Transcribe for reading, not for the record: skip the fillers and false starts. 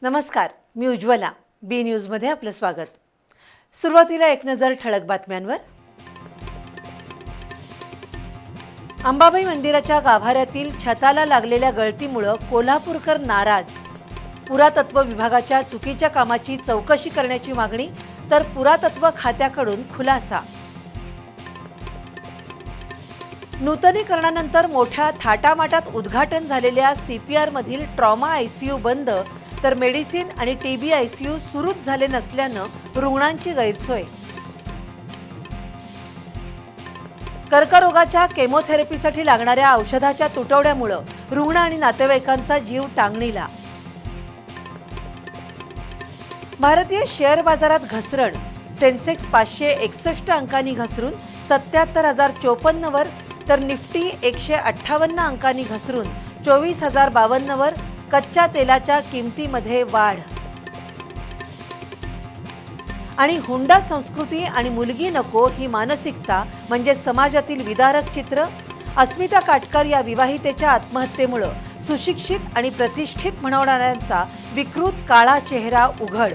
नमस्कार, मी उज्ज्वला. बी न्यूजमध्ये आपलं स्वागत. सुरुवातीला एक नजर ठळक बातम्यांवर. अंबाबाई मंदिराच्या गाभाऱ्यातील छताला लागलेल्या गळतीमुळे कोल्हापूरकर नाराज. पुरातत्व विभागाच्या चुकीच्या कामाची चौकशी करण्याची मागणी, तर पुरातत्व खात्याकडून खुलासा. नूतनीकरणानंतर मोठ्या थाटामाटात उद्घाटन झालेल्या CPR मधील ट्रॉमा ICU बंद, तर मेडिसिन आणि TB ICU सुरूच झाले नसल्यानं रुग्णांची गैरसोय. कर्करोगाच्या केमोथेरपीसाठी लागणाऱ्या औषधाच्या तुटवड्यामुळे रुग्ण आणि नातेवाईकांचा जीव टांगणीला. भारतीय शेअर बाजारात घसरण. सेन्सेक्स 561 अंकांनी घसरून 77,054 वर, तर निफ्टी 158 अंकांनी घसरून 24,052 वर. कच्च्या तेलाच्या किमतीमध्ये वाढ. आणि हुंडा संस्कृती आणि मुलगी नको ही मानसिकता म्हणजे समाजातील विदारक चित्र. अस्मिता काटकर या विवाहितेच्या आत्महत्येमुळे सुशिक्षित आणि प्रतिष्ठित म्हणवणाऱ्यांचा विकृत काळा चेहरा उघड.